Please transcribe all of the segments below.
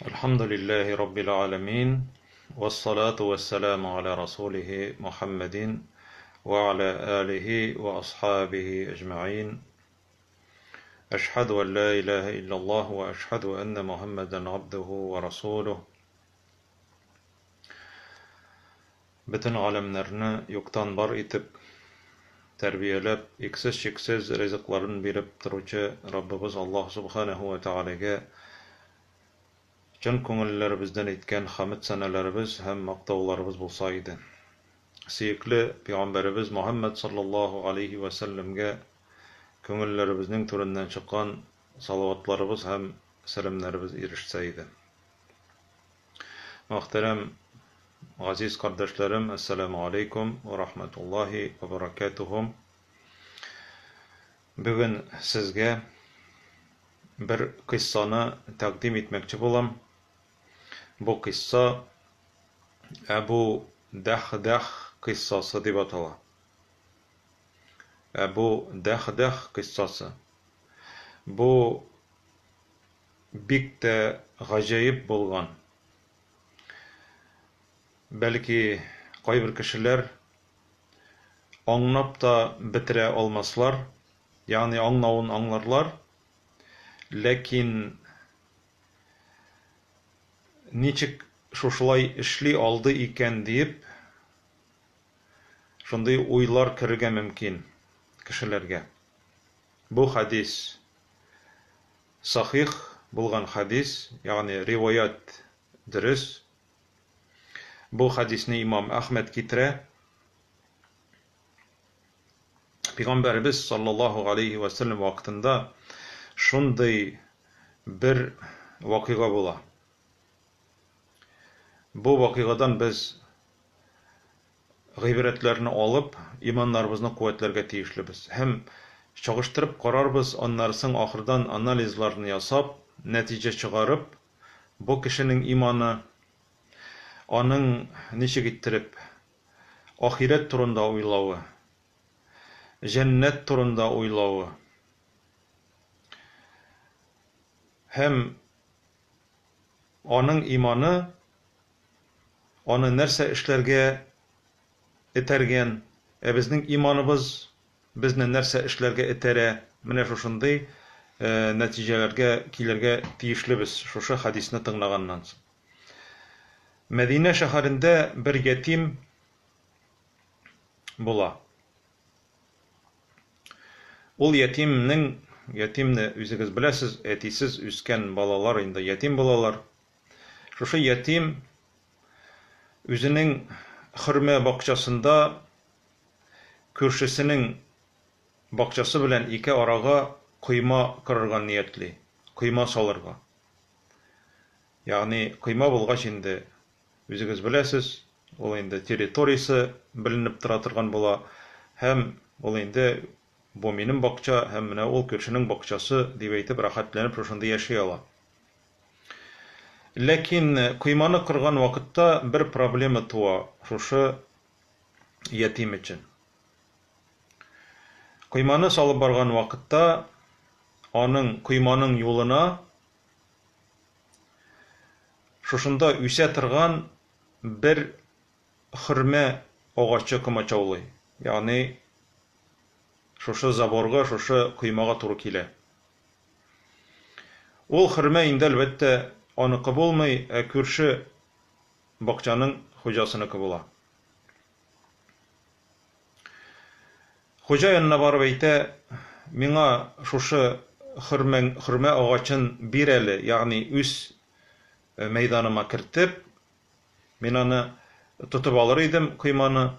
الحمد لله رب العالمين والصلاة والسلام على رسوله محمد وعلى آله وأصحابه أجمعين أشهد أن لا إله إلا الله وأشهد أن محمدا عبده ورسوله Bütün alemlerini yoktan var itip terbiyelep iksiz şiksiz rızıklarını verip turuvchi Rabbimiz Allah Subhanahu ve Teala'ga cın ko'ngillaribizdan aytgan hamd sanalarimiz hem maqtovlarimiz bolsa edi. Suyukli Peygamberimiz Muhammed sallallahu aleyhi ve sellemge ko'ngillarimizning to'ridan chiqqan salavatlarimiz hem selamlarimiz erishsa edi. Muhterem aziz kardeşlerim, Esselamu Aleyküm ve Rahmetullahi ve Berekatuhum. Bugün sizge bir kıssani takdim etmekçi bolam. Bu kıssa Ebu Dahdah kıssası deb atala. Ebu Dahdah kıssası. Bu bik de gajayip bolgan. Belki kayber kişiler anlap da bitire olmaslar. Yani anlawын anlarlar. Lakin niçik şuşulay işli aldı iken deyip şunday oylar kirge mümkün kişilerge. Bu hadis sahih bulgan hadis, yani rivayet dürüst. Bu hadisni İmam Ahmed kitire. Peygamberimiz sallallahu aleyhi ve sellem vaktinde şunday bir vakıga bola. Bu vakıgadan biz gıybretlerini alıp imanlarımızı kuvvetlerge tiyişlibiz. Hem çalıştırıp kararбыз, onlarsın ahırdan analizlerini yasap, netice çıkarıp, bu kişinin imanı onun nişi gittirip, ahiret turunda oylağı, cennet turunda oylağı, hem onun imanı onu nerse işlerge etergen, bizning imanımız bizni nerse işlerge etere, mine şuşunday neticelerge kilerge tiyişlibiz, şuşu hadisini tınlagandan soň. Medine şehrinde bir yetim bola. Ol yetimni özüňiz bilesiz, etisiz üsken balalar indi yetim bolalar. Şuşu yetim özüniň hırme bakçasında körşüsiniň bakçası bilen iki araga kıyma kırırgan niyetli, kıyma salırga. Yani kıyma bulgaç indi özüňiz bilesiz, ol indi territoriyası bilinip tura turgan bola, hem ol indi bu menin bakça, hem mine ol körşüniň bakçası diýip aýtyp rahatlanıp şoşunda ýaşaýala. Lakin kıymany kırgan wagtda bir problema tuwa şoşu yetim için. Kıymany salyp bargan wagtda anyň kıymanyň ýoluna şoşunda üse turgan bir hırme ogaçy kımaçawly. Yani şoşu zaborga, şoşu kıymaga turu kile. Ol hırme indi elbette anyky bolmay, körşü bakçanyň hojasynyky bola. Hoja ýanyna baryp aýta, "Meňa şoşu hırme agaçyn bireli, yani üs meýdanyma kirtip, men ony tutup alar idim kıymany"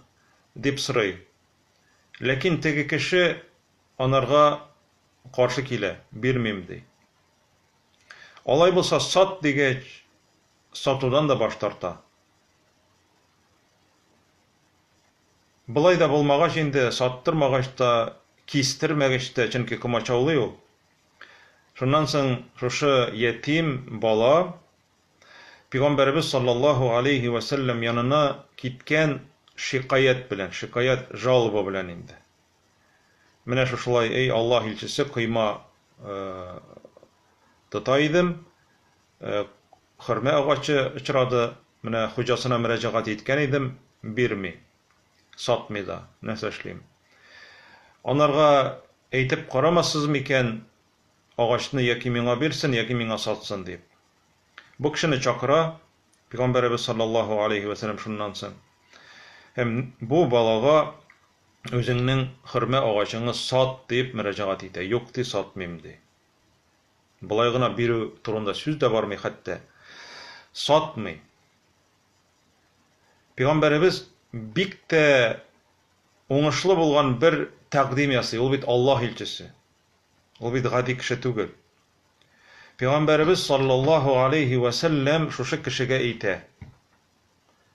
dip soraý. Lakin tegi kişi onarga karşı kile, birmem dey. Olay bolsa sat digeç, satudan da baş tarta. Bulay da bolmagaç indi, sattırmagaç da, kistirmegeç de, çünki kımaçawly ol. Şondan soň şoşu yetim bala Peygamberimiz sallallahu aleyhi ve sellem yanına gitken şikayet bilen, jalba bilen indi. Mine şuşulay, ey Allah ilçisi, kıyma tutaydım, хөрмә агачы очрады. Менә хуҗасына мөрәҗәгать иткән идем, бирми, сатмый да, нәрсә эшлим. Анарга әйтеп карамассызмы икән, агачны яки миңа бирсен, яки миңа сатсын дип. Бу кешене чакыра Пәйгамбәрбез саллаллаһу алейхи ва саллям шуннан соң. Һәм бу балага үзеңнең хөрмә агачыңны сат дип мөрәҗәгать итә. Юк ди, сатмыйм ди. Болай гына бирү турында сүз дә бармый хәтта. Сатмый. Пәйгамбәрбез бик тә уңышлы булган бер тәкъдим ясый. Ул бит Аллаһ илчесе. Ул бит гади кеше түгел. Пәйгамбәрбез саллаллаһу алейхи ва саллям шушы кешегә әйтә.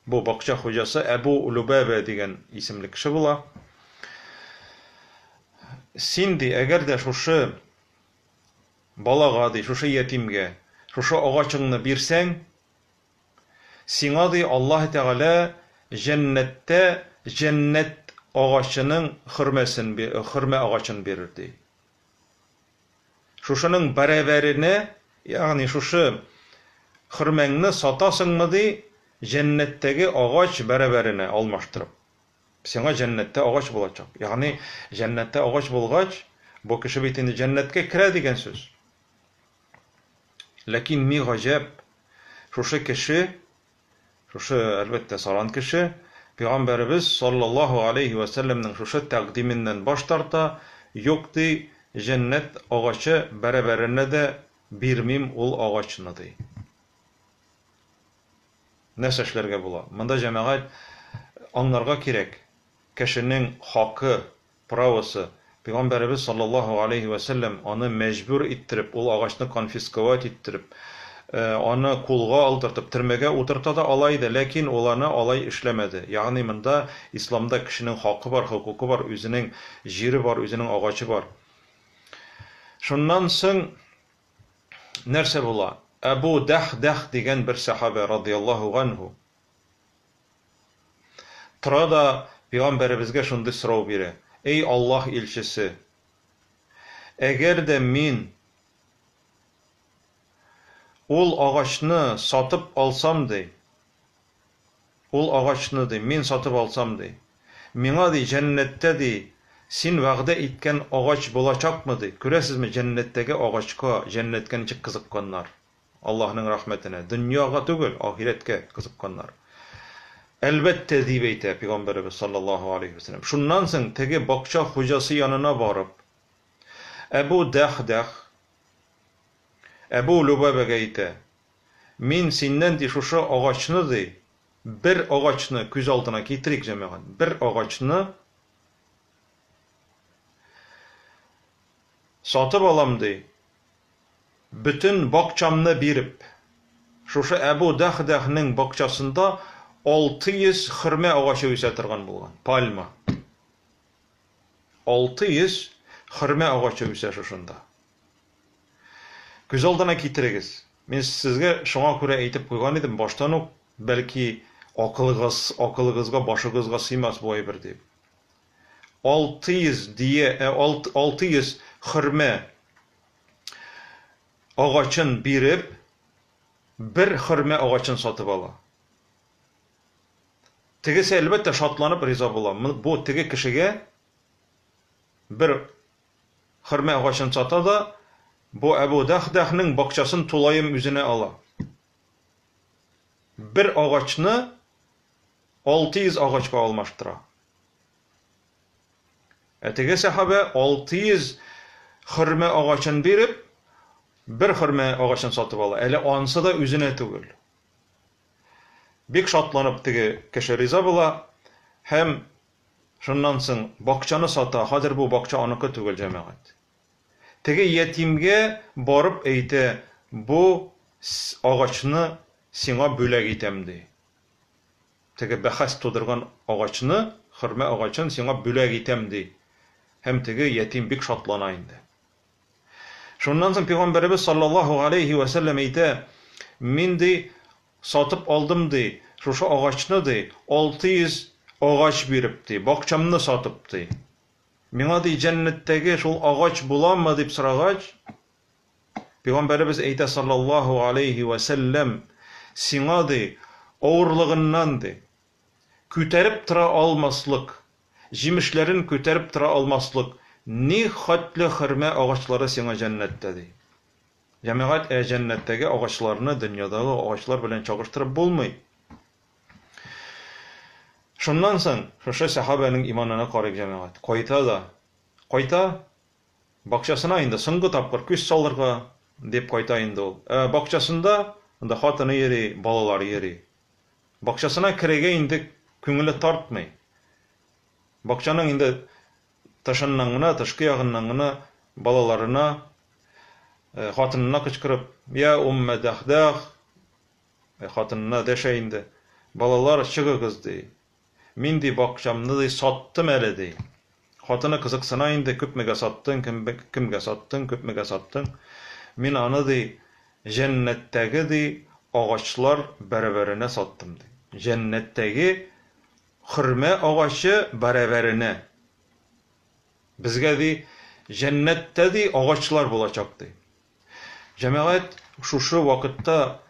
Бу бакча хуҗасы Әбу Лубаба дигән исемле кеше була. Син ди, әгәр дә шушы балага ди, шушы ятимгә, шушы агачыңны бирсәң, сиңа ди Аллаһ Тәгалә җәннәттә җәннәт агачының хөрмә агачын бирер ди. Шушының бәрабәренә, ягъни шушы хөрмәңне сатасыңмы ди, җәннәттәге агач бәрабәренә алмаштырып. Сиңа җәннәттә агач булачак. Ягъни җәннәттә агач булгач, бу кеше бит инде җәннәткә керә дигән сүз. Ләкин ни гаҗәп, шушы кеше, шушы әлбәттә саран кеше, Пәйгамбәрбез саллаллаһу алейхи ва саллямның шушы тәкъдименнән баш тарта, юк ди, җәннәт агачы бәрабәренә дә бирмим ул агачны ди. Нәрсә эшләргә була? Монда җәмәгать аңларга кирәк. Кешенең хакы, правосы, Пәйгамбәрбез саллаллаһу алейхи ва саллям аны мәҗбүр иттереп, ул агачны конфисковать иттереп, аны кулга алдыртып, төрмәгә утырта да алай да, ләкин ул аны алай эшләмәде. Ягъни монда исламда кешенең хакы бар, хукукы бар, үзенең җире бар, үзенең агачы бар. Шуннан соң нәрсә була? Әбу Дахдах дигән бер сахаба радиллаһу анһу тора да Пәйгамбәрбезгә шундый сорау бирә. Эй Аллаһ илчесе, әгәр дә мин ул агачны сатып алсам ди, ул агачны ди, мин сатып алсам ди, миңа ди җәннәттә ди, син вәгъдә иткән агач булачакмы ди? Күрәсезме, җәннәттәге агачка, җәннәткә ничек кызыкканнар? Аллаһның рәхмәтенә, дөньяга түгел, ахирәткә кызыкканнар. Әлбәттә дип әйтә Пәйгамбәрбез саллаллаһу алейхи ва саллям. Шуннан соң теге бакча хуҗасы янына барып, Әбу Дахдах, Әбу Лубабага әйтә, мин синнән ди шушы агачны ди, бер агачны күз алдына китерик җәмәгать, бер агачны сатып алам ди, bütün бакчамны биреп, шушы Әбу Дахдахның бакчасында 600 хөрмә агачы үсә торган булган, пальма. 600 хөрмә агачы үсә шушында. Күз алдына китерегез. Мин сезгә шуңа күрә әйтеп куйган идем баштан ук, бәлки акылыгызга, башыгызга сыймас бу әйбер дип. 600 хөрмә агачын биреп, бер хөрмә агачын сатып ала. Тегесе әлбәттә шатланып риза була. Бу теге кешегә бер хөрмә агачын сата да, бу Әбу Дахдахның бакчасын тулайым үзенә ала. Бер агачны 600 агачка алмаштыра. Теге сахаба 600 хөрмә агачын биреп, бер хөрмә агачын сатып ала. Әле ансы да үзенә түгел. Бик шатланып теге кеше риза була, һәм шуннан соң бакчаны сата. Хәзер бу бакча аныкы түгел җәмәгать. Теге ятимгә барып әйтә, бу агачны сиңа бүләк итәм ди. Теге бәхәс тудырган агачны, хөрмә агачын сиңа бүләк итәм ди. Һәм теге ятим бик шатлана инде. Шуннан соң Пәйгамбәрбез саллаллаһу алейхи ва саллям әйтә, мин ди сатып алдым ди, шушы агачны ди, 600 агач биреп ди, бакчамны сатып ди. Миңа ди җәннәттәге шул агач буламы дип сорагач, Пәйгамбәрбез әйтә саллаллаһу алейхи ва саллям, Сиңа ди, авырлыгыннан ди, күтәреп тора алмаслык, җимешләрен күтәреп тора алмаслык, ни хәтле хөрмә агачлары сиңа җәннәттә ди. Җәмәгать, җәннәттәге агачларны дөньядагы агачлар белән чагыштырып булмый. Шуннан соң, шушы сахабаның иманына карыйк җәмәгать. Кайта, бакчасына инде соңгы тапкыр күз салырга дип кайта инде ул. Бакчасында анда хатыны йөри, балалары йөри. Бакчасына керергә инде күңеле тартмый. Бакчаның инде тышыннан гына, тышкы ягыннан гына балаларына, хатынына кычкырып, я умма дахдах, хатынына дәшә инде. Балалар, чыгыгыз ди. Мин ди бакчамны ди саттым әле ди. Хатыны кызыксына инде, күпмегә саттың, кемгә саттың, күпмегә саттың. Мин аны ди җәннәттәге ди агачлар бәрабәренә саттым ди. Җәннәттәге хөрмә агачы бәрабәренә. Безгә ди җәннәттә ди агачлар булачак ди. Җәмәгать, шушы вакытта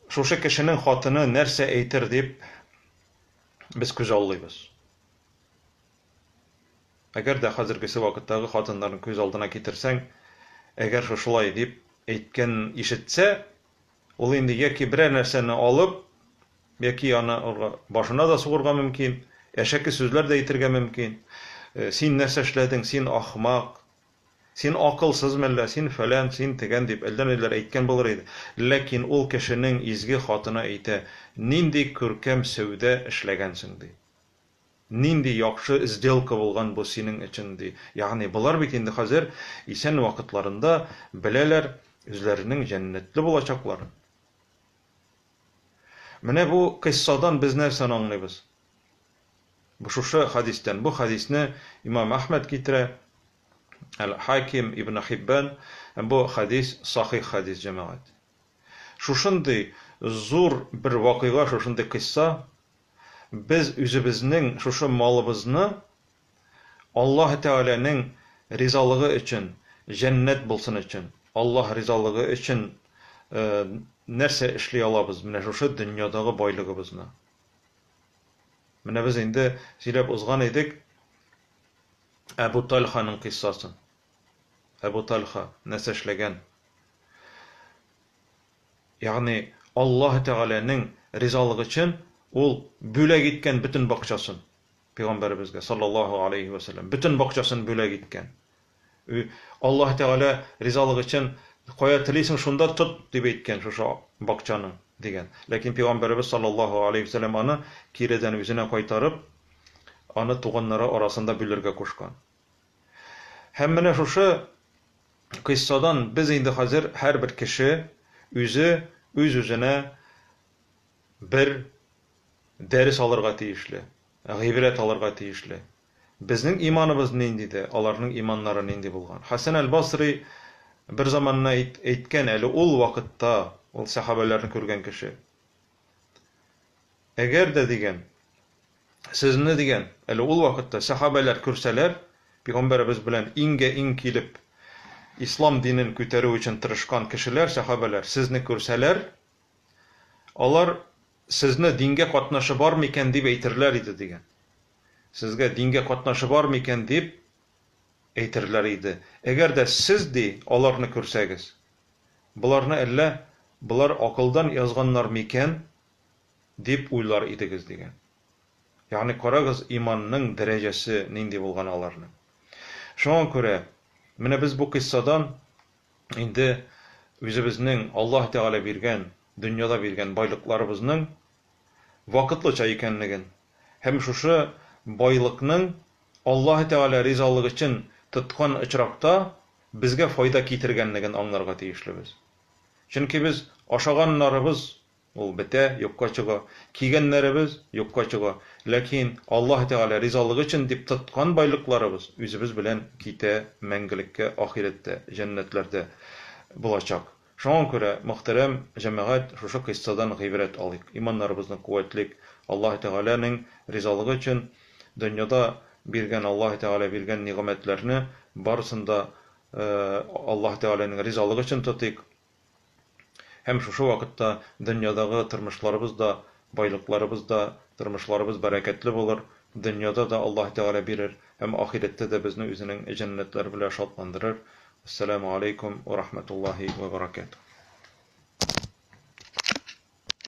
шушы кешенең хатыны нәрсә әйтер дип без күз аллыйбыз. Әгәр дә хәзергесе вакыттагы хатыннарны күз алдына китерсәң, әгәр шулай дип әйткән ишетсә, ул инде яки берәр нәрсәне алып, яки аны башына да сугырга мөмкин, әшәке сүзләр дә әйтергә мөмкин. Син нәрсә эшләдең, син ахмак, син акылсыз мәллә, син фәлән, син тегән дип әллә-ниләр әйткән булыр иде. Ләкин ул кешенең изге хатына әйтә, нинди күркәм сәүдә эшләгәнсең ди. Нинди яхшы сделка булган бу синең өчен ди. Ягъни булар бит инде хәзер исән вакытларында беләләр үзләренең җәннәтле булачакларын. Менә бу кыссадан без нәрсәне аңлыйбыз? Бу шушы хадистән. Бу хадисне Имам Ахмад китерә, Al-Hakim Ibn Hibban. Бу хадис сахих хадис җәмәгать. Шушындый зур бер вакыйга, шушындый кысса, biz үзебезнең шушы малыбызны Аллаһ Тәгаләнең ризалыгы өчен, җәннәт булсын өчен, Аллаһ ризалыгы өчен нәрсә эшли алабыз? Менә шушы дөньядагы байлыгыбызны. Менә без инде сөйләп узган идек Әбу Талханың кыссасын. Әбу Талха нәрсә эшләгән? Ягъни Аллаһ Тәгаләнең ризалыгы өчен ул бүләк иткән бөтен бакчасын. Пәйгамбәребезгә саллаллаһу алейхи ва саллям бөтен бакчасын бүләк иткән. Аллаһ Тәгалә ризалыгы өчен кая телисең шунда тот дип әйткән шушы бакчаны дигән. Ләкин Пәйгамбәребез саллаллаһу алейхи ва саллям аны киредән үзенә кайтарып, аны туганнары арасында бүләргә кушкан. Һәм менә шушы кыссадан без инде хәзер һәрбер кеше үз-үзенә бер дәрес алырга тиешле, гыйбрәт алырга тиешле. Безнең иманыбыз ниндиде, аларның иманнары нинди булган. Хасан әл-Басри бер заманна әйткән әле ул вакытта, ул сахабаларны күргән кеше. Әгәр дә дигән, сезне дигән, әле ул вакытта сахабалар күрсәләр, Пәйгамбәребез белән иң килеп ислам динен күтәрү өчен тырышкан кешеләр, сахабалар, сезне күрсәләр, алар сезне дингә катнашы бар микән дип әйтерләр иде дигән. Сезгә дингә катнашы бар микән дип әйтерләр иде. Әгәр дә сез ди аларны күрсәгез, буларны әллә булар акылдан язганнар микән дип уйлар идегез дигән. Ягъни карагыз иманның дәрәҗәсе нинди булган аларның. Шуңа күрә менә без бу кыссадан инде үзебезнең Аллаһ Тәгалә биргән, дөньяда биргән байлыкларыбызның вакытлыча икәнлеген һәм шушы байлыкның Аллаһ Тәгалә ризалыгы өчен тоткан очракта безгә файда китергәнлеген аңларга тиешлебез. Чөнки без ашаганнарыбыз ул бетә, юкка чыга, кигәннәребез юкка чыга. Ләкин Аллаһ Тәгалә ризалыгы өчен дип тоткан байлыкларыбыз үзебез белән китә мәңгелеккә, ахирәттә, җәннәтләрдә булачак. Шуңа күрә, мөхтәрәм җәмәгать, шушы кыссадан гыйбрәт алыйк. Иманнарыбызны куәтлик, Аллаһ Тәгаләнең ризалыгы өчен дөньяда биргән, Аллаһ Тәгалә биргән нигъмәтләрне барысында Аллаһ Тәгаләнең ризалыгы өчен тотыйк. Һәм шушы вакытта дөньядагы тормышларыбыз да, байлыкларыбыз да, тормышларыбыз бәрәкәтле булыр, дөньяда да Аллаһ Тәгалә бирер, һәм ахирәттә дә безне үзенең җәннәтләре белән шатландырыр. Ассаламу алейкум ва рахматуллаһи ва баракатуһ.